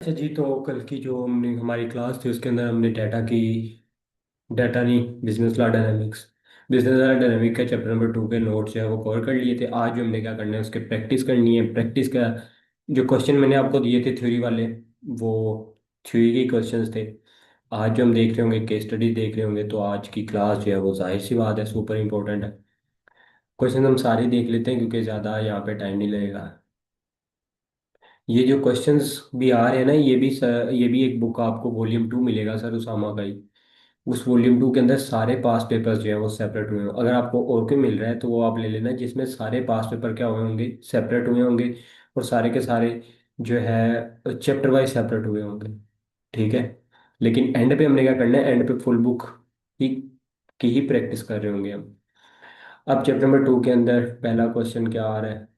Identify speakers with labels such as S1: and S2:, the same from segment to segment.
S1: अच्छा जी, तो कल की जो हमने हमारी क्लास थी उसके अंदर हमने डाटा नहीं, business law dynamics, business law dynamic का चैप्टर नंबर 2 के नोट्स जो है वो कवर कर लिए थे। आज जो हमने क्या करना है उसके प्रैक्टिस करनी है। प्रैक्टिस का जो क्वेश्चन मैंने आपको दिए थे थ्योरी वाले, वो थ्योरी के क्वेश्चंस थे। आज जो हम देख रहे होंगे केस स्टडी देख रहे होंगे, तो आज की क्लास जो है वो जाहिर सी बात है सुपर इंपॉर्टेंट है। क्वेश्चन हम सारे देख लेते हैं क्योंकि ज़्यादा यहाँ पे टाइम नहीं लगेगा। ये जो क्वेश्चंस भी आ रहे हैं ना, ये भी एक बुक आपको वॉल्यूम 2 मिलेगा सर उसामा का ही। उस वॉल्यूम 2 के अंदर सारे पास पेपर्स जो है वो सेपरेट हुए हैं। अगर आपको और कोई मिल रहा है तो वो आप ले लेना, जिसमें सारे पास पेपर क्या हुए होंगे, सेपरेट हुए होंगे। और सारे के सारे जो है चैप्टर वाइज सेपरेट हुए होंगे। ठीक है। लेकिन एंड पे हमने क्या करना है, एंड पे फुल बुक ही की ही प्रैक्टिस कर रहे होंगे हम। अब चैप्टर नंबर 2 के अंदर पहला क्वेश्चन क्या आ रहा है?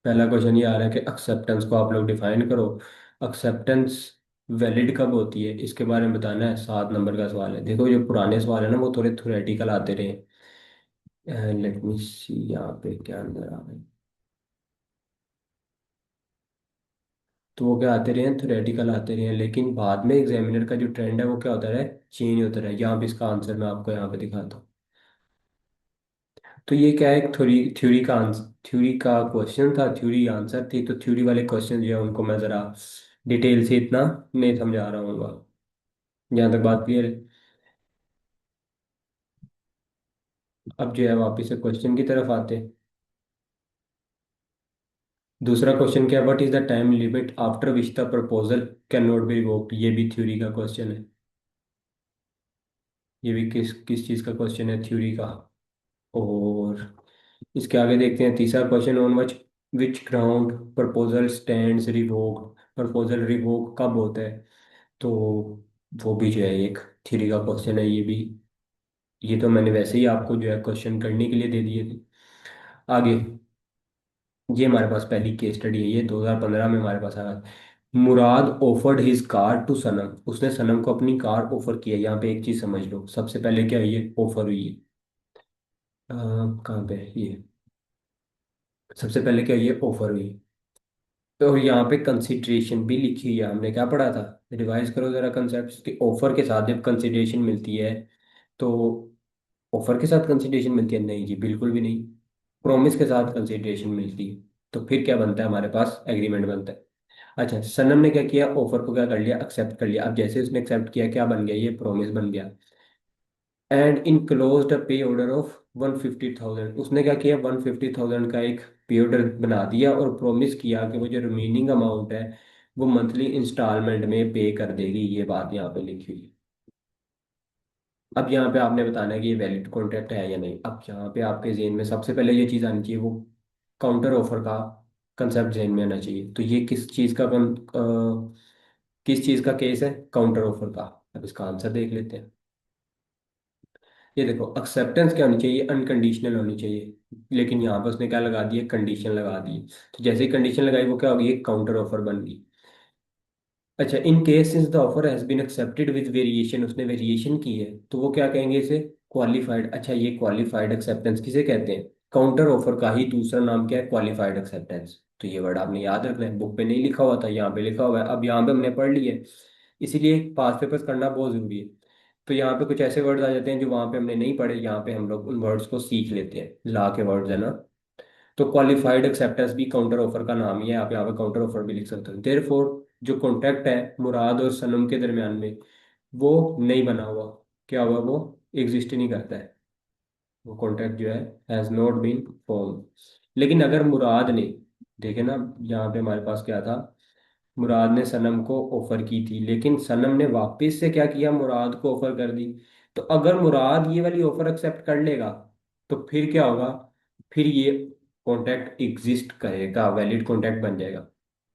S1: पहला क्वेश्चन ये आ रहा है कि एक्सेप्टेंस को आप लोग डिफाइन करो। एक्सेप्टेंस वैलिड कब होती है इसके बारे में बताना है। 7 नंबर का सवाल है। देखो जो पुराने सवाल है ना वो थोड़े थ्योरेटिकल आते रहे। लेट मी सी यहाँ पे क्या अंदर आ गए। तो वो क्या आते रहे हैं, थ्योरेटिकल आते रहे हैं, लेकिन बाद में एग्जामिनर का जो ट्रेंड है वो क्या होता है, चेंज होता रहा है। यहाँ पे इसका आंसर मैं आपको यहाँ पे दिखाता हूँ। तो ये क्या है, थ्योरी थ्योरी का आंसर, थ्योरी का क्वेश्चन था, थ्योरी आंसर थी। तो थ्योरी वाले क्वेश्चन जो है उनको मैं ज़रा डिटेल से इतना नहीं समझा रहा हूँ। यहाँ तक बात क्लियर है। अब जो है वापिस से क्वेश्चन की तरफ आते हैं। दूसरा क्वेश्चन क्या है, what is the time limit after which the proposal can not be revoked. ये भी थ्योरी का क्वेश्चन है। ये भी किस किस चीज़ का क्वेश्चन है, थ्योरी का। और इसके आगे देखते हैं तीसरा question, on which ground proposal stands revoked. Proposal revoke कब होता है? तो वो भी जो है एक थ्योरी का क्वेश्चन है ये भी। ये तो मैंने वैसे ही आपको जो है क्वेश्चन करने के लिए दे दिए थे। आगे ये हमारे पास पहली केस स्टडी है, ये 2015 में हमारे पास आया। मुराद ऑफर्ड हिज कार टू सनम। उसने सनम को अपनी कार ऑफर किया। यहाँ पे एक चीज समझ लो, सबसे पहले क्या हुई है, ऑफर हुई है। कहाँ पे है ये? सबसे पहले क्या हुई है, ऑफर हुई है। तो यहाँ पे कंसिडरेशन भी लिखी हुई है। हमने क्या पढ़ा था, रिवाइज करो जरा कंसेप्ट कि ऑफर के साथ जब कंसिडरेशन मिलती है तो ऑफर के साथ कंसिडरेशन मिलती है, नहीं जी बिल्कुल भी नहीं। प्रॉमिस के साथ कंसिडरेशन मिलती है। तो फिर क्या बनता है हमारे पास, एग्रीमेंट बनता है। अच्छा, सनम ने क्या किया, ऑफर को क्या कर लिया, एक्सेप्ट कर लिया। अब जैसे उसने एक्सेप्ट किया क्या बन गया, ये प्रॉमिस बन गया। एंड इनक्लोज्ड अ पे ऑर्डर ऑफ 150,000। उसने क्या किया, 150,000 का एक पे ऑर्डर बना दिया और प्रॉमिस किया कि वो जो रिमेनिंग अमाउंट है वो मंथली इंस्टॉलमेंट में पे कर देगी। ये बात यहाँ पे लिखी हुई है। अब यहाँ पे आपने बताना है कि ये वैलिड कॉन्ट्रैक्ट है या नहीं। अब यहाँ पे आपके जेन में सबसे पहले ये चीज़ आनी चाहिए, वो काउंटर ऑफर का कंसेप्ट जेन में आना चाहिए। तो ये किस चीज़ का केस है, काउंटर ऑफर का। अब इसका आंसर देख लेते हैं। ये देखो, एक्सेप्टेंस क्या होनी चाहिए, अनकंडीशनल होनी चाहिए। लेकिन यहाँ पर उसने क्या लगा दिया, कंडीशन लगा दी। तो जैसे ही कंडीशन लगाई वो क्या होगी, एक काउंटर ऑफर बन गई। अच्छा, in case since the offer has been accepted with variation, उसने वेरिएशन की है तो वो क्या कहेंगे इसे, क्वालिफाइड। अच्छा, ये क्वालिफाइड एक्सेप्टेंस किसे कहते हैं, काउंटर ऑफर का ही दूसरा नाम क्या है, क्वालिफाइड एक्सेप्टेंस। तो ये वर्ड आपने याद रखना है, बुक पे नहीं लिखा हुआ था, यहाँ पे लिखा हुआ है। अब यहाँ पे हमने पढ़ लिया है, इसीलिए पास पेपर्स करना बहुत जरूरी है। तो यहाँ पे कुछ ऐसे वर्ड्स आ जाते हैं जो वहाँ पे हमने नहीं पढ़े, यहाँ पे हम लोग उन वर्ड्स को सीख लेते हैं, ला के वर्ड्स है ना। तो क्वालिफाइड एक्सेप्टेंस भी काउंटर ऑफर का नाम ही है। आप यहाँ पे काउंटर ऑफर भी लिख सकते हो। देयरफॉर जो कॉन्ट्रैक्ट है मुराद और सनम के दरमियान में, वो नहीं बना हुआ। क्या हुआ, वो एग्जिस्ट नहीं करता है। वो कॉन्ट्रैक्ट जो है हैज नॉट बीन फॉर्म। लेकिन अगर मुराद ने, देखे ना यहाँ पे हमारे पास क्या था, मुराद ने सनम को ऑफर की थी लेकिन सनम ने वापस से क्या किया, मुराद को ऑफर कर दी। तो अगर मुराद ये वाली ऑफर एक्सेप्ट कर लेगा तो फिर क्या होगा, फिर ये कॉन्ट्रैक्ट एग्जिस्ट करेगा, वैलिड कॉन्ट्रैक्ट बन जाएगा।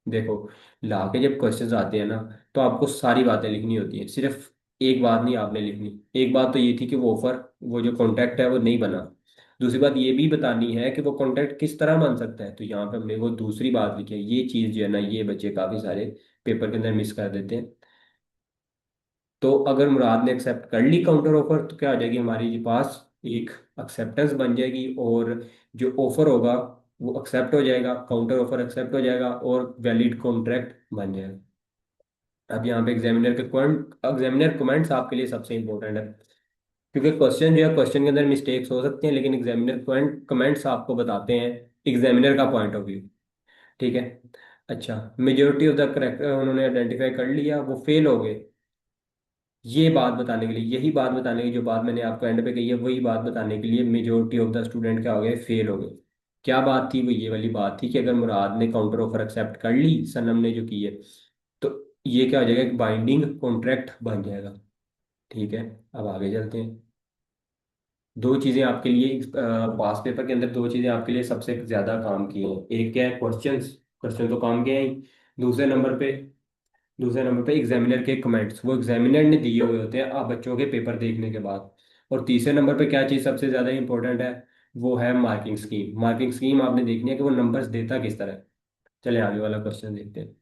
S1: देखो, ला के जब क्वेश्चंस आते हैं ना, तो आपको सारी बातें लिखनी होती है, सिर्फ एक बात नहीं आपने लिखनी। एक बात तो ये थी कि वो ऑफर, वो जो कॉन्ट्रैक्ट है वो नहीं बना। दूसरी बात ये भी बतानी है कि वो कॉन्ट्रैक्ट किस तरह बन सकता है। तो यहाँ पे हमने वो दूसरी बात लिखी है। ये चीज़ जो है ना, ये बच्चे काफ़ी सारे पेपर के अंदर मिस कर देते हैं। तो अगर मुराद ने एक्सेप्ट कर ली काउंटर ऑफर तो क्या हो जाएगी, हमारे पास एक एक्सेप्टेंस बन जाएगी। और जो ऑफर होगा वो एक्सेप्ट हो जाएगा, काउंटर ऑफर एक्सेप्ट हो जाएगा और वैलिड कॉन्ट्रैक्ट बन जाएगा। अब यहाँ पे एग्जामिनर कमेंट्स आपके लिए सबसे इंपॉर्टेंट है, क्योंकि क्वेश्चन जो है, क्वेश्चन के अंदर मिस्टेक्स हो सकते हैं, लेकिन एग्जामिनर कमेंट्स आपको बताते हैं एग्जामिनर का पॉइंट ऑफ व्यू। ठीक है। अच्छा, मेजोरिटी ऑफ द करेक्ट उन्होंने आइडेंटिफाई कर लिया, वो फेल हो गए। ये बात बताने के लिए, यही बात बताने की जो बात मैंने आपको एंड पे कही है, वही बात बताने के लिए मेजोरिटी ऑफ द स्टूडेंट क्या हो गए, फेल हो गए। क्या बात थी, वो ये वाली बात थी कि अगर मुराद ने काउंटर ऑफर एक्सेप्ट कर ली, सनम ने जो की है, तो ये क्या हो जाएगा, एक बाइंडिंग कॉन्ट्रैक्ट बन जाएगा। ठीक है। अब आगे चलते हैं। दो चीजें आपके लिए पास पेपर के अंदर, दो चीजें आपके लिए सबसे ज्यादा काम की हैं। एक क्या है, क्वेश्चंस, क्वेश्चन तो काम के हैं ही। दूसरे नंबर पे दूसरे नंबर पे एग्जामिनर के कमेंट्स, वो एग्जामिनर ने दिए हुए होते हैं आप बच्चों के पेपर देखने के बाद। और तीसरे नंबर पे क्या चीज़ सबसे ज़्यादा इंपॉर्टेंट है, वो है मार्किंग स्कीम। मार्किंग स्कीम आपने देखनी है कि वो नंबर्स देता किस तरह है। चले आगे वाला क्वेश्चन देखते हैं।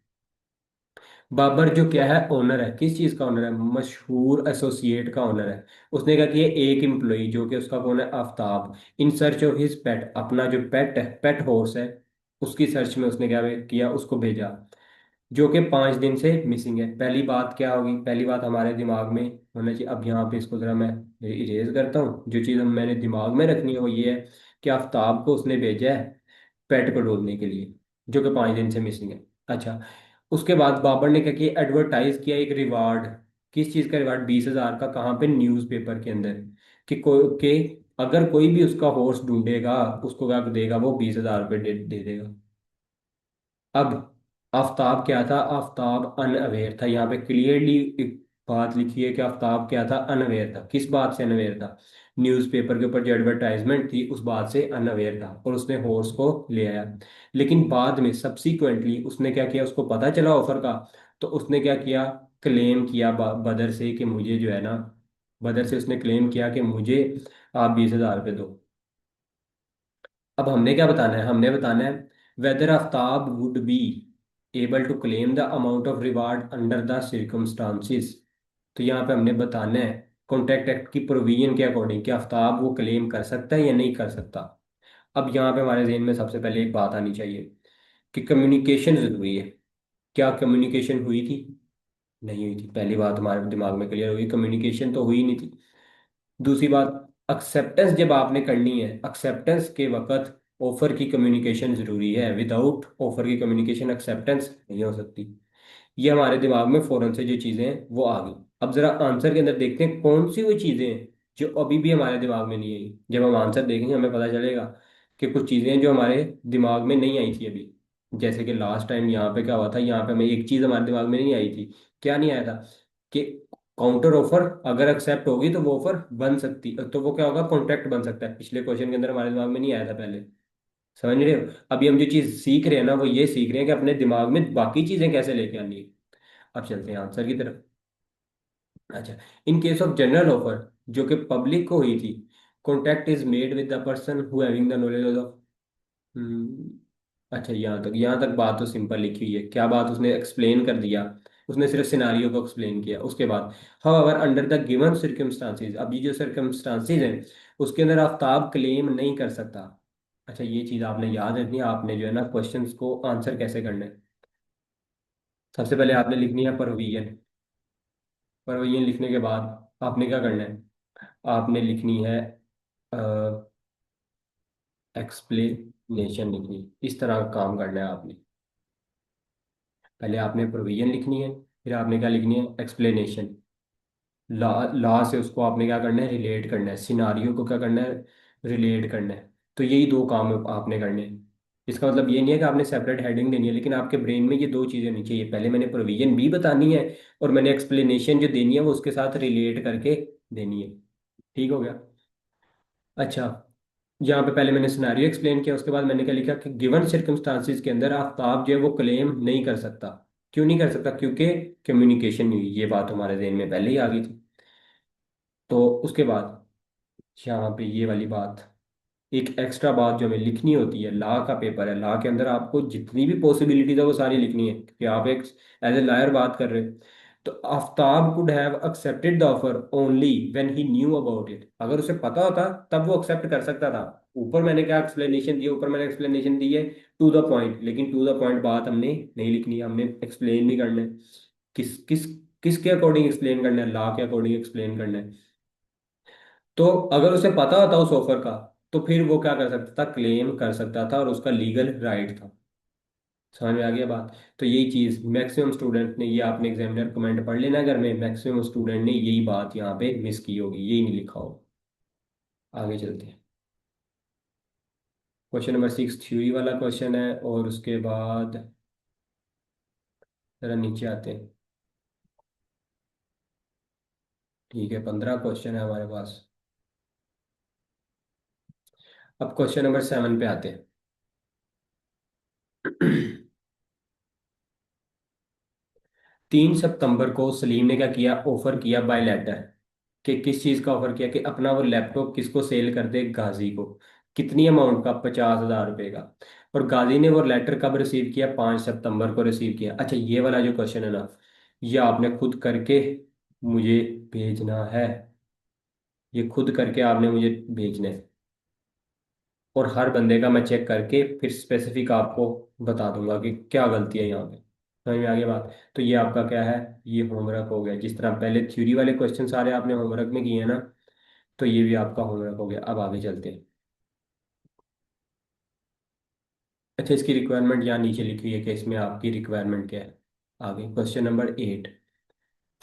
S1: बाबर जो क्या है, ओनर है, किस चीज़ का ओनर है, मशहूर एसोसिएट का ओनर है। उसने क्या किया, एक एम्प्लॉई जो कि उसका कौन है, Aftab, in search of his pet, अपना जो पेट है, पेट हॉर्स है, उसकी सर्च में उसने क्या किया, उसको भेजा, जो कि 5 दिन से मिसिंग है। पहली बात क्या होगी, पहली बात हमारे दिमाग में होना चाहिए। अब यहाँ पे इसको जरा मैं इरेज करता हूँ। जो चीज़ मैंने दिमाग में रखनी है वो ये है कि आफ्ताब को उसने भेजा है पेट को ढूंढने के लिए, जो कि 5 दिन से मिसिंग है। अच्छा, उसके बाद बाबर ने क्या किया, एडवर्टाइज किया एक रिवार्ड। किस चीज़ का रिवार्ड, 20,000 का, कहाँ पे, न्यूज़पेपर के अंदर, कि कोई के अगर कोई भी उसका हॉर्स ढूंढेगा, उसको क्या देगा, वो 20,000 रुपये दे देगा। अब आफ्ताब क्या था, आफ्ताब अनअवेयर था। यहाँ पे क्लियरली एक बात लिखी है कि आफ्ताब क्या था, अनअवेयर था। किस बात से अनअवेयर था, न्यूज़पेपर के ऊपर जो एडवर्टाइजमेंट थी उस बात से अनअवेयर था, और उसने हॉर्स को ले आया। लेकिन बाद में सब्सिक्वेंटली उसने क्या किया, उसको पता चला ऑफर का, तो उसने क्या किया, क्लेम किया बदर से कि मुझे जो है ना, बदर से उसने क्लेम किया कि मुझे आप 20,000 रुपये दो। अब हमने क्या बताना है, हमने बताना है whether Aftab would be able to claim the amount of reward under the circumstances। तो यहाँ पे हमने बताना है कॉन्ट्रैक्ट एक्ट की प्रोविजन के अकॉर्डिंग कि आफ्ताब वो क्लेम कर सकता है या नहीं कर सकता। अब यहाँ पे हमारे जहन में सबसे पहले एक बात आनी चाहिए कि कम्युनिकेशन जरूरी है। क्या कम्युनिकेशन हुई थी, नहीं हुई थी। पहली बात हमारे दिमाग में क्लियर हुई, कम्युनिकेशन तो हुई नहीं थी। दूसरी बात, एक्सेप्टेंस जब आपने करनी है, एक्सेप्टेंस के वक्त ऑफर की कम्युनिकेशन जरूरी है। विदाउट ऑफर की कम्युनिकेशन एक्सेप्टेंस नहीं हो सकती। ये हमारे दिमाग में फौरन से जो चीजें हैं वो आ गई। अब जरा आंसर के अंदर देखते हैं कौन सी वो चीजें हैं जो अभी भी हमारे दिमाग में नहीं आई। जब हम आंसर देखेंगे हमें पता चलेगा कि कुछ चीजें हैं जो हमारे दिमाग में नहीं आई थी अभी। जैसे कि लास्ट टाइम यहाँ पे क्या हुआ था, यहाँ पे हमें एक चीज हमारे दिमाग में नहीं आई थी। क्या नहीं आया था, कि काउंटर ऑफर अगर एक्सेप्ट होगी तो वो ऑफर बन सकती, तो वो क्या होगा, कॉन्ट्रैक्ट बन सकता है। पिछले क्वेश्चन के अंदर हमारे दिमाग में नहीं आया था पहले। समझ रहे हो, अभी हम जो चीज सीख रहे हैं ना, वो ये सीख रहे हैं कि अपने दिमाग में बाकी चीजें कैसे लेके आनी है। अब चलते हैं आंसर की तरफ। अच्छा, in case of general offer जो कि पब्लिक को हुई थी, contact is made with the person who having the knowledge of. अच्छा, यहाँ तक बात तो सिंपल लिखी हुई है। क्या बात, उसने एक्सप्लेन कर दिया, उसने सिर्फ सिनारियो को एक्सप्लेन किया। उसके बाद however under the given circumstances, अब ये जो सर्कमस्टांसेस हैं उसके अंदर आफ्ताब क्लेम नहीं कर सकता। अच्छा, ये चीज़ आपने याद रखनी है। आपने जो है ना क्वेश्चंस को आंसर कैसे करना है, सबसे पहले आपने लिखनी है प्रोविजन। प्रोविजन लिखने के बाद आपने क्या करना है, आपने लिखनी है एक्सप्लेनेशन लिखनी है। इस तरह का काम करना है आपने। पहले आपने प्रोविजन लिखनी है, फिर आपने क्या लिखनी है, एक्सप्लेनेशन। ला ला से उसको आपने क्या करना है, रिलेट करना है, सिनारियो को क्या करना है, रिलेट करना है। तो यही दो काम आपने करने हैं। इसका मतलब ये नहीं है कि आपने सेपरेट हेडिंग देनी है, लेकिन आपके ब्रेन में ये दो चीज़ें होनी चाहिए, पहले मैंने प्रोविजन भी बतानी है, और मैंने एक्सप्लेनेशन जो देनी है वो उसके साथ रिलेट करके देनी है। ठीक हो गया। अच्छा, यहाँ पे पहले मैंने सिनेरियो एक्सप्लेन किया, उसके बाद मैंने क्या लिखा कि गिवन सर्कमस्टांसिस के अंदर आफ्ताब जो है वो क्लेम नहीं कर सकता। क्यों नहीं कर सकता, क्योंकि कम्युनिकेशन नहीं हुई। ये बात हमारे जहन में पहले ही आ गई थी। तो उसके बाद यहाँ पे ये वाली बात, एक एक्स्ट्रा बात जो हमें लिखनी होती है, लॉ का पेपर है, लॉ के अंदर आपको जितनी भी पॉसिबिलिटीज है वो सारी लिखनी है, क्योंकि आप एक एज ए लॉयर बात कर रहे हो। तो Aftab could have accepted the offer only when he knew about it, अगर उसे पता होता तब वो एक्सेप्ट कर सकता था। ऊपर मैंने क्या एक्सप्लेनेशन दी, ऊपर मैंने एक्सप्लेनेशन दी है टू द पॉइंट, लेकिन टू द पॉइंट बात हमने नहीं लिखनी है, हमने एक्सप्लेन भी करना है। किस किस किसके अकॉर्डिंग एक्सप्लेन करना है, लॉ के अकॉर्डिंग एक्सप्लेन करना है। तो अगर उसे पता होता उस ऑफर का, तो फिर वो क्या कर सकता था, क्लेम कर सकता था, और उसका लीगल राइट था। समझ में आ गया बात। तो यही चीज मैक्सिमम स्टूडेंट ने, ये आपने एग्जामिनर कमेंट पढ़ लेना अगर में, मैक्सिमम स्टूडेंट ने यही बात यहाँ पे मिस की होगी, यही नहीं लिखा होगा। आगे चलते हैं। क्वेश्चन नंबर 6 थ्योरी वाला क्वेश्चन है, और उसके बाद जरा नीचे आते हैं। ठीक है, 15 क्वेश्चन है हमारे पास। अब क्वेश्चन नंबर 7 पे आते हैं। 3 सितंबर को सलीम ने क्या किया, ऑफर किया बाय लेटर, कि किस चीज का ऑफर किया, कि अपना वो लैपटॉप किसको सेल कर दे, गाजी को। कितनी अमाउंट का, 50,000 रुपए का। और गाजी ने वो लेटर कब रिसीव किया, 5 सितंबर को रिसीव किया। अच्छा, ये वाला जो क्वेश्चन है ना, ये आपने खुद करके मुझे भेजना है, ये खुद करके आपने मुझे भेजना है। और हर बंदे का मैं चेक करके फिर स्पेसिफिक आपको बता दूंगा कि क्या गलती है यहाँ पे। समझ में आ गई बात। तो ये आपका क्या है, ये होमवर्क हो गया। जिस तरह पहले थ्योरी वाले क्वेश्चन सारे आपने होमवर्क में किए हैं ना, तो ये भी आपका होमवर्क हो गया। अब आगे चलते हैं। अच्छा, इसकी रिक्वायरमेंट यहाँ नीचे लिखी हुई है कि इसमें आपकी रिक्वायरमेंट क्या है। आगे क्वेश्चन नंबर 8,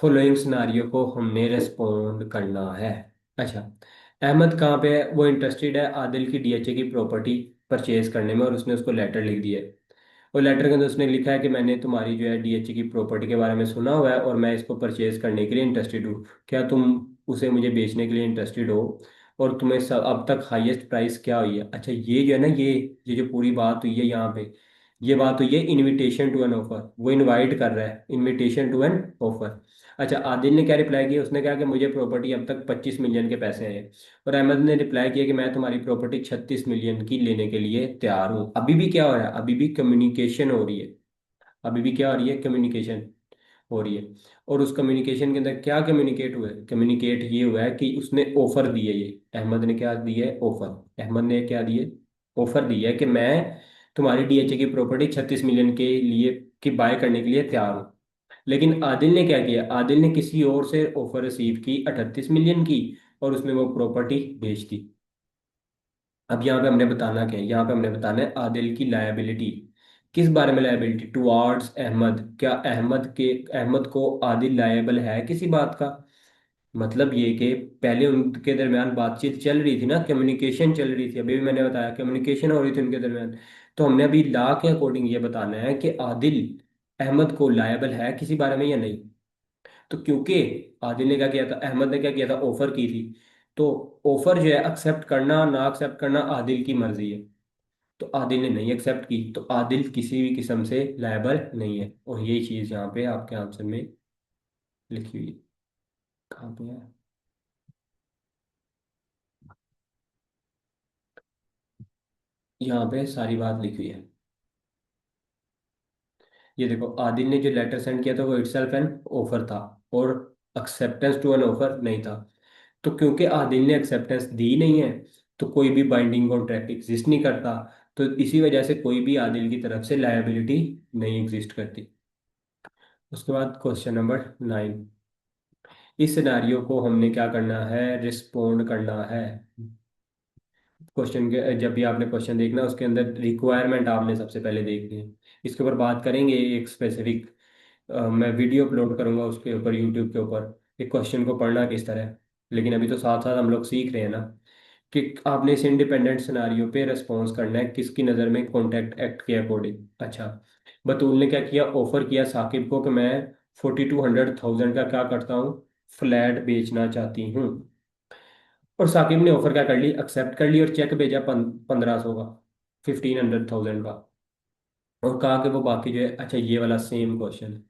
S1: फॉलोइंग सिनारियो को हमने रेस्पोंड करना है। अच्छा, अहमद कहाँ पे है, वो इंटरेस्टेड है आदिल की डीएचए की प्रॉपर्टी परचेज करने में, और उसने उसको लेटर लिख दिया है। और लेटर के अंदर उसने लिखा है कि मैंने तुम्हारी जो है डीएचए की प्रॉपर्टी के बारे में सुना हुआ है, और मैं इसको परचेज करने के लिए इंटरेस्टेड हूँ। क्या तुम उसे मुझे बेचने के लिए इंटरेस्टेड हो, और तुम्हें सब अब तक हाईएस्ट प्राइस क्या हुई है। अच्छा, ये जो है ना, ये जो पूरी बात हुई है यहाँ पे, ये बात हुई है इनविटेशन टू एन ऑफर, वो इनवाइट कर रहा है, इनविटेशन टू एन ऑफर। अच्छा, आदिल ने क्या रिप्लाई किया, उसने कहा कि मुझे प्रॉपर्टी अब तक 25 मिलियन के पैसे आए। और अहमद ने रिप्लाई किया कि मैं तुम्हारी प्रॉपर्टी 36 मिलियन की लेने के लिए तैयार हूँ। अभी भी क्या हो रहा है, अभी भी कम्युनिकेशन हो रही है। अभी भी क्या हो रही है, कम्युनिकेशन हो रही है। और उस कम्युनिकेशन के अंदर क्या कम्युनिकेट हुआ है, कम्युनिकेट ये हुआ है कि उसने ऑफर दिया, ये अहमद ने क्या दिया है, ऑफर। अहमद ने क्या दिए, ऑफर दिया है कि मैं तुम्हारी डीएचए की प्रॉपर्टी 36 मिलियन के लिए की बाय करने के लिए तैयार हूँ। लेकिन आदिल ने क्या किया, आदिल ने किसी और से ऑफर रिसीव की 38 मिलियन की, और उसने वो प्रॉपर्टी बेच दी। अब यहाँ पे हमने बताना क्या है, यहाँ पे हमने बताना है आदिल की लायबिलिटी। किस बारे में लायबिलिटी, टुवार्ड्स अहमद, क्या अहमद को आदिल लायबल है किसी बात का। मतलब ये कि पहले उनके दरमियान बातचीत चल रही थी ना, कम्युनिकेशन चल रही थी, अभी भी मैंने बताया कम्युनिकेशन हो रही थी उनके दरमियान। तो हमने अभी लॉ के अकॉर्डिंग ये बताना है कि आदिल अहमद को लायबल है किसी बारे में या नहीं। तो क्योंकि आदिल ने क्या किया था, अहमद ने क्या किया था, ऑफर की थी। तो ऑफर जो है एक्सेप्ट करना ना एक्सेप्ट करना आदिल की मर्जी है। तो आदिल ने नहीं एक्सेप्ट की, तो आदिल किसी भी किस्म से लायबल नहीं है। और यही चीज यहाँ पे आपके आंसर में लिखी हुई है। कहाँ पे है, यहाँ पे सारी बात लिखी हुई है। ये देखो, आदिल ने जो लेटर सेंड किया था वो इटसेल्फ एन ऑफर था, और एक्सेप्टेंस टू एन ऑफर नहीं था। तो क्योंकि आदिल ने एक्सेप्टेंस दी नहीं है, तो कोई भी बाइंडिंग कॉन्ट्रैक्ट एग्जिस्ट नहीं करता। तो इसी वजह से कोई भी आदिल की तरफ से लायबिलिटी नहीं एग्जिस्ट करती। उसके बाद क्वेश्चन नंबर 9, इस सिनारियो को हमने क्या करना है, रिस्पोंड करना है। क्वेश्चन के जब भी आपने क्वेश्चन देखना, उसके अंदर रिक्वायरमेंट आपने सबसे पहले देखनी है। इसके ऊपर बात करेंगे एक स्पेसिफिक, मैं वीडियो अपलोड करूंगा उसके ऊपर, यूट्यूब के ऊपर, एक क्वेश्चन को पढ़ना किस तरह है। लेकिन अभी तो साथ साथ हम लोग सीख रहे हैं ना, कि आपने इस इंडिपेंडेंट सिनारियो पे रेस्पॉन्स करना है किसकी नज़र में, कॉन्ट्रैक्ट एक्ट के अकॉर्डिंग। अच्छा, बतूल ने क्या किया, ऑफर किया साकिब को कि मैं 4200,000 का क्या करता हूँ, फ्लैट बेचना चाहती हूँ। और साकिब ने ऑफर क्या कर ली, एक्सेप्ट कर ली, और चेक भेजा 1500 का, 1500,000 का। और कहा कि वो बाकी जो है, अच्छा ये वाला सेम क्वेश्चन है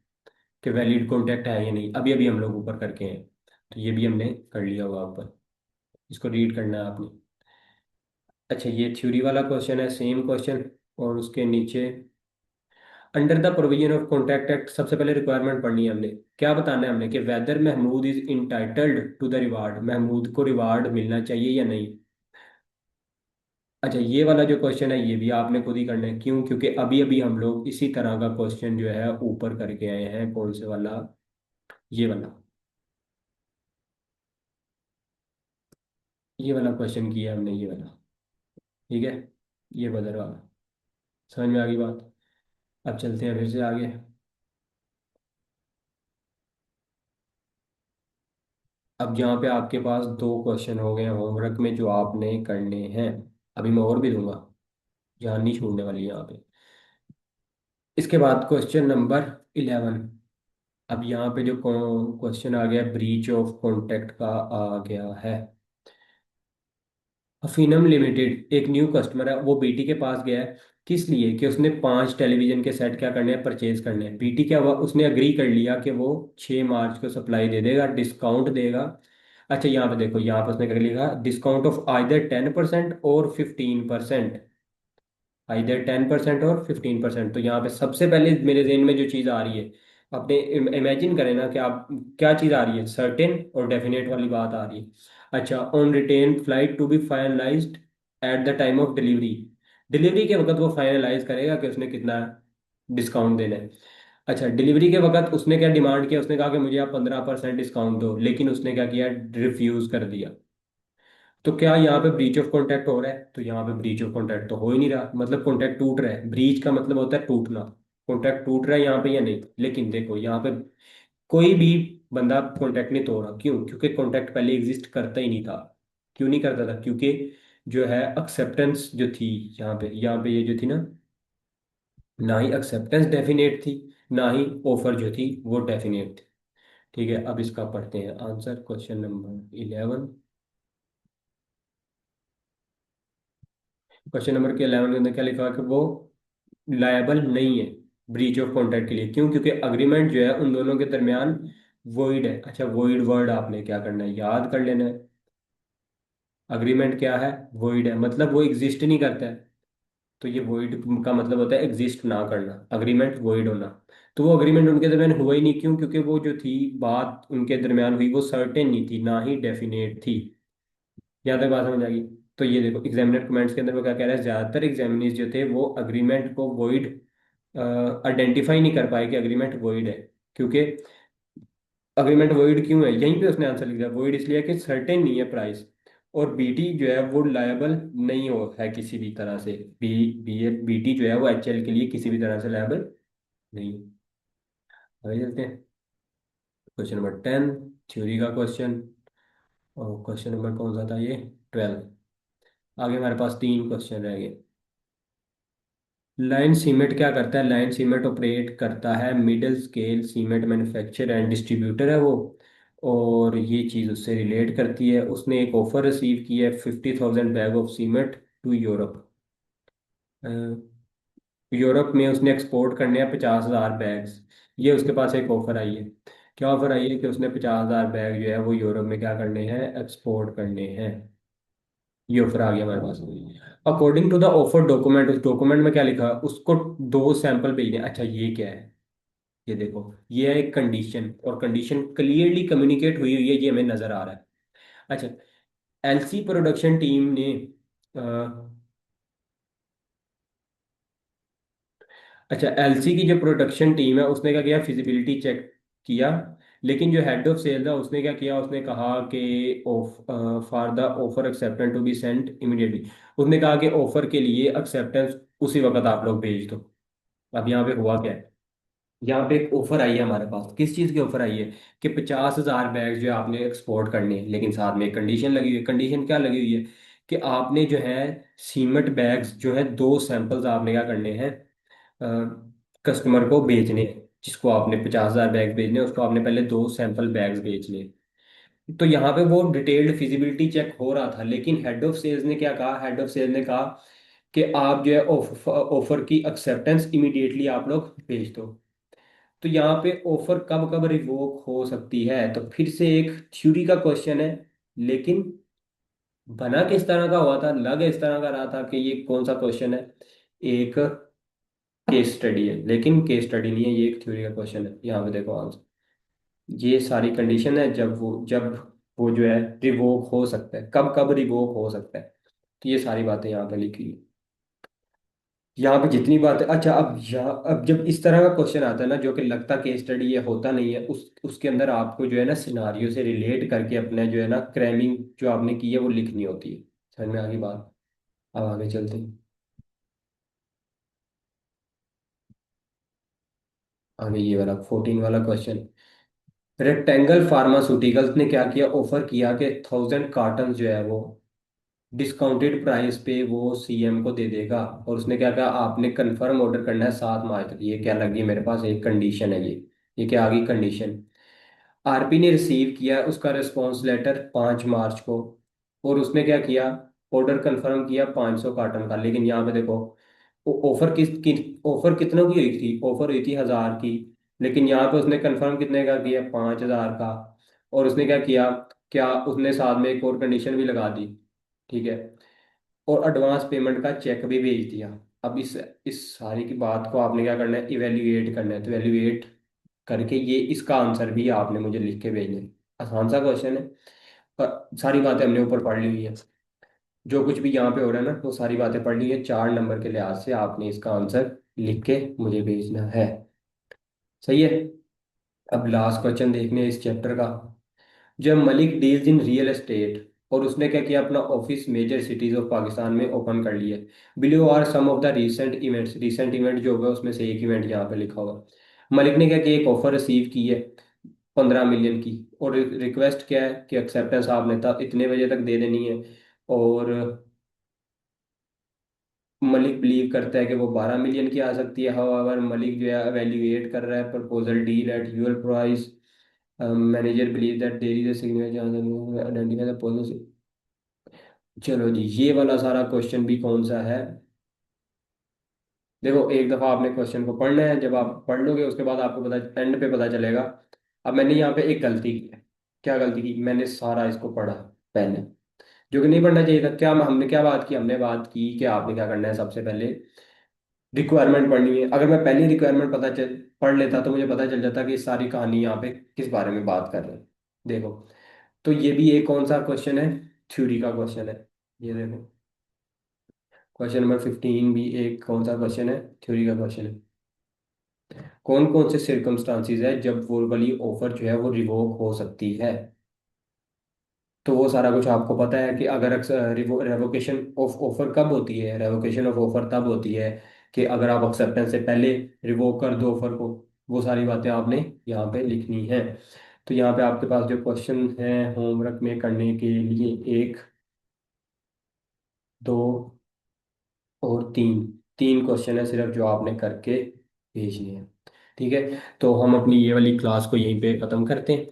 S1: कि वैलिड कॉन्टैक्ट है या नहीं, अभी अभी हम लोग ऊपर करके हैं। तो ये भी हमने कर लिया हुआ ऊपर, इसको रीड करना है आपने। अच्छा, ये थ्योरी वाला क्वेश्चन है, सेम क्वेश्चन। और उसके नीचे, under the provision of contract act सबसे पहले रिक्वायरमेंट पढ़नी है हमने। क्या बताना है हमने कि whether Mahmood is entitled to the reward, Mahmood को रिवार्ड मिलना चाहिए या नहीं। अच्छा, ये वाला जो क्वेश्चन है ये भी आपने खुद ही करना है। क्यों? क्योंकि अभी अभी हम लोग इसी तरह का क्वेश्चन जो है ऊपर करके आए हैं। कौन से वाला? ये वाला। ये वाला क्वेश्चन किया हमने, ये वाला। ठीक है, ये बदल वाला। समझ में आ गई बात? अब चलते हैं फिर से आगे। अब यहाँ पे आपके पास दो क्वेश्चन हो गए होमवर्क में जो आपने करने हैं। अभी मैं और भी दूंगा, जान नहीं छोड़ने वाली यहाँ पे। इसके बाद क्वेश्चन नंबर 11। अब यहाँ पे जो क्वेश्चन आ गया ब्रीच ऑफ कॉन्ट्रैक्ट का आ गया है। अफीनम लिमिटेड एक न्यू कस्टमर है, वो बीटी के पास गया है। किस लिए? कि उसने 5 टेलीविजन के सेट क्या करने हैं, परचेज करने हैं। बीटी क्या हुआ, उसने अग्री कर लिया कि वो 6 मार्च को सप्लाई दे देगा, डिस्काउंट देगा। अच्छा, यहाँ पे देखो, यहाँ पे उसने क्या लिखा, डिस्काउंट ऑफ आइदर 10% और 15%। आइदर 10% और 15%। तो यहाँ पे सबसे पहले मेरे जेहन में जो चीज़ आ रही है, अपने इमेजिन करें ना कि आप क्या चीज़ आ रही है, सर्टेन और डेफिनेट वाली बात आ रही है। अच्छा, on written flight to be finalized at the time of delivery. Delivery के वक्त वो फाइनलाइज करेगा कि उसने कितना डिस्काउंट देना है। अच्छा, डिलीवरी के वक्त उसने क्या डिमांड किया, उसने कहा कि मुझे आप 15% डिस्काउंट दो, लेकिन उसने क्या किया, रिफ्यूज कर दिया। तो क्या यहाँ पे ब्रीच ऑफ कॉन्ट्रैक्ट हो रहा है? तो यहाँ पे ब्रीच ऑफ कॉन्ट्रैक्ट तो हो ही नहीं रहा, मतलब कॉन्ट्रैक्ट टूट रहा है। ब्रीच का मतलब होता है टूटना। कॉन्ट्रैक्ट टूट रहा है यहाँ पे या नहीं? लेकिन देखो यहाँ पे कोई भी बंदा कॉन्ट्रैक्ट नहीं तोड़ रहा। क्यों? क्योंकि कॉन्ट्रैक्ट पहले एग्जिस्ट करता ही नहीं था। क्यों नहीं करता था? क्योंकि जो है एक्सेप्टेंस जो थी, यहाँ पे ये जो थी ना, ना ही एक्सेप्टेंस डेफिनेट थी, ना ही ऑफर जो थी वो डेफिनेट थी। ठीक है, अब इसका पढ़ते हैं answer, question number 11। Question number के 11 के अंदर क्या लिखा है कि वो लायबल नहीं है ब्रीच ऑफ कॉन्ट्रैक्ट के लिए। क्यों? क्योंकि अग्रीमेंट जो है उन दोनों के दरमियान वॉइड है। अच्छा, वॉइड वर्ड आपने क्या करना है, याद कर लेना है। अग्रीमेंट क्या है? वॉइड है, मतलब वो एग्जिस्ट नहीं करता है। तो ये वॉइड का मतलब होता है एग्जिस्ट ना करना, अग्रीमेंट वॉइड होना। तो वो अग्रीमेंट उनके दरमियान हुआ ही नहीं। क्यों? क्योंकि वो जो थी बात उनके दरमियान हुई वो सर्टेन नहीं थी, ना ही डेफिनेट थी। यहाँ तक बात समझ आ गई? तो ये देखो एग्जामिनर कमेंट्स के अंदर वो क्या कह रहा है, ज्यादातर एग्जामिनीज जो थे वो अग्रीमेंट को वॉइड आइडेंटिफाई नहीं कर पाए कि अग्रीमेंट वॉइड है। क्योंकि अग्रीमेंट वॉइड क्यों है, यहीं पे उसने आंसर लिख दिया, वॉइड इसलिए है कि सर्टेन नहीं है प्राइस। और बीटी जो है वो लायबल नहीं हो है किसी भी तरह से। बीटी जो है वो एचएल के लिए किसी भी तरह से लायबल नहीं है। आगे चलते हैं, क्वेश्चन नंबर 10, थ्योरी का क्वेश्चन। और क्वेश्चन नंबर कौन सा था ये, 12। आगे हमारे पास 3 क्वेश्चन रह गए। लाइन सीमेंट क्या करता है? लाइन सीमेंट ऑपरेट करता है middle scale cement manufacture and distributor है वो। और ये चीज़ उससे रिलेट करती है। उसने एक ऑफर रिसीव की है 50,000 bag of cement to Europe. Europe में उसने एक्सपोर्ट करने हैं 50,000 बैग्स। ये उसके पास एक ऑफर आई है। क्या ऑफर आई है? कि उसने 50,000 बैग जो है वो यूरोप में क्या करने हैं, एक्सपोर्ट करने हैं। ये ऑफर आ गया हमारे पास। According to the offer document, उस डॉक्यूमेंट में क्या लिखा है, उसको 2 सैंपल भेजने हैं। अच्छा, ये क्या है? ये देखो, ये है एक कंडीशन, और कंडीशन क्लियरली कम्युनिकेट हुई हुई है, ये हमें नजर आ रहा है। अच्छा, एलसी प्रोडक्शन टीम ने अच्छा, एलसी की जो प्रोडक्शन टीम है उसने क्या किया, फिजिबिलिटी चेक किया। लेकिन जो हेड ऑफ सेल था उसने क्या किया, उसने कहा कि for the offer acceptance to be sent immediately. उसने कहा कि ऑफर के लिए एक्सेप्टेंस उसी वक्त आप लोग भेज दो। अब यहाँ पे हुआ क्या है, यहाँ पे एक ऑफर आई है हमारे पास। किस चीज़ की ऑफर आई है? कि 50,000 बैग जो है आपने एक्सपोर्ट करने हैं, लेकिन साथ में एक कंडीशन लगी हुई है। कंडीशन क्या लगी हुई है? कि आपने जो है सीमेंट बैग्स जो है 2 सैंपल्स आपने क्या करने हैं, कस्टमर को भेजने हैं। जिसको आपने 50,000 बैग भेजने हैं उसको आपने पहले 2 सैंपल बैग्स भेजने हैं। तो यहाँ पे वो डिटेल्ड फिजिबिलिटी चेक हो रहा था, लेकिन हेड ऑफ सेल्स ने क्या कहा, हेड ऑफ सेल्स ने कहा कि आप जो है ऑफर की एक्सेप्टेंस इमीडिएटली आप लोग भेज दो। तो यहाँ पे ऑफर कब कब रिवोक हो सकती है? तो फिर से एक थ्योरी का क्वेश्चन है, लेकिन बना किस तरह का हुआ था, लग इस तरह का रहा था कि ये कौन सा क्वेश्चन है। एक केस स्टडी है, लेकिन केस स्टडी नहीं है, ये एक थ्योरी का क्वेश्चन है। यहाँ पे देखो आंसर, ये सारी कंडीशन है जब वो जो है रिवोक हो सकता है, कब कब रिवोक हो सकता है। तो ये सारी बातें यहाँ पे लिखी हुई। यहाँ पे जितनी बातें, अच्छा अब जब इस तरह का क्वेश्चन आता है ना, जो कि लगता केस स्टडी ये होता नहीं है, उसके अंदर आपको जो है ना सिनारियो से रिलेट करके अपने जो है ना क्रैमिंग जो आपने की है वो लिखनी होती है। समझ में आ गई बात? अब आगे चलते हैं। आगे ये वाला 14 वाला क्वेश्चन, रेक्टेंगल फार्मास्यूटिकल्स ने क्या किया, ऑफर किया कि 1000 कार्टन जो है वो डिस्काउंटेड प्राइस पे वो सीएम को दे देगा। और उसने क्या कहा, आपने कंफर्म ऑर्डर करना है 7 मार्च तक। ये क्या लगी मेरे पास एक कंडीशन है ये क्या आ गई कंडीशन। आरपी ने रिसीव किया उसका रिस्पॉन्स लेटर 5 मार्च को, और उसने क्या किया, ऑर्डर कंफर्म किया 500 कार्टन का। लेकिन यहाँ पे देखो, ऑफर ऑफर कितनों की हुई थी, ऑफर हुई थी 1000 की। लेकिन यहाँ पे उसने कंफर्म कितने का किया, 5000 का। और उसने क्या किया, क्या उसने साथ में एक और कंडीशन भी लगा दी, ठीक है, और एडवांस पेमेंट का चेक भी भेज दिया। अब इस सारी की बात को आपने क्या करना है, इवेल्युएट करना है। तो इवेल्युएट करके ये इसका आंसर भी आपने मुझे लिख के भेजना है। आसान सा क्वेश्चन है, पर सारी बातें हमने ऊपर पढ़ ली हुई है। जो कुछ भी यहाँ पे हो रहा है ना, वो सारी बातें पढ़ ली है। 4 नंबर के लिहाज से आपने इसका आंसर लिख के मुझे भेजना है। सही है। अब लास्ट क्वेश्चन देखने हैं इस चैप्टर का। जब Malik deals in real estate, और उसने क्या किया, अपना office major cities of Pakistan में ओपन कर लिया। Below are some of the recent events, recent event जो होगा उसमें से एक इवेंट यहाँ पे लिखा होगा। मलिक ने क्या किया, एक ऑफर रिसीव की है 15 मिलियन की, और रिक्वेस्ट क्या है कि एक्सेप्टेंस आपने तब इतने बजे तक दे देनी है। और मलिक बिलीव करता है कि वो 12 मिलियन की आ सकती है। हाउएवर मलिक जो है एवेल्युएट कर रहा है proposal deal at your price. Manager believe that there is a significant identify the policy. चलो जी, ये वाला सारा क्वेश्चन भी कौन सा है। देखो, एक दफा आपने क्वेश्चन को पढ़ना है, जब आप पढ़ लोगे उसके बाद आपको पता एंड पे पता चलेगा। अब मैंने यहाँ पे एक गलती की है। क्या गलती की, मैंने सारा इसको पढ़ा पहले, जो कि नहीं पढ़ना चाहिए था। क्या हमने क्या बात की, हमने बात की कि आपने क्या करना है, सबसे पहले रिक्वायरमेंट पढ़नी है। अगर मैं पहले रिक्वायरमेंट पढ़ लेता तो मुझे पता चल जाता कि इस सारी कहानी यहाँ पे किस बारे में बात कर रहे हैं। देखो, तो ये भी एक कौन सा क्वेश्चन है, थ्योरी का क्वेश्चन है। ये देखो, क्वेश्चन नंबर 15 भी एक कौन सा क्वेश्चन है, थ्योरी का क्वेश्चन है। कौन कौन से सिर्कमस्टांसिस है जब वो वाली ऑफर जो है वो रिवोक हो सकती है। तो वो सारा कुछ आपको पता है कि अगर रेवोकेशन ऑफ ऑफर कब होती है, रेवोकेशन ऑफ ऑफर तब होती है कि अगर आप एक्सेप्टेंस से पहले रिवोक कर दो ऑफर को। वो सारी बातें आपने यहाँ पे लिखनी है। तो यहाँ पे आपके पास जो क्वेश्चन है होमवर्क में करने के लिए, एक, दो और तीन, तीन क्वेश्चन है सिर्फ जो आपने करके भेजने हैं। ठीक है, तो हम अपनी ये वाली क्लास को यहीं पे ख़त्म करते हैं।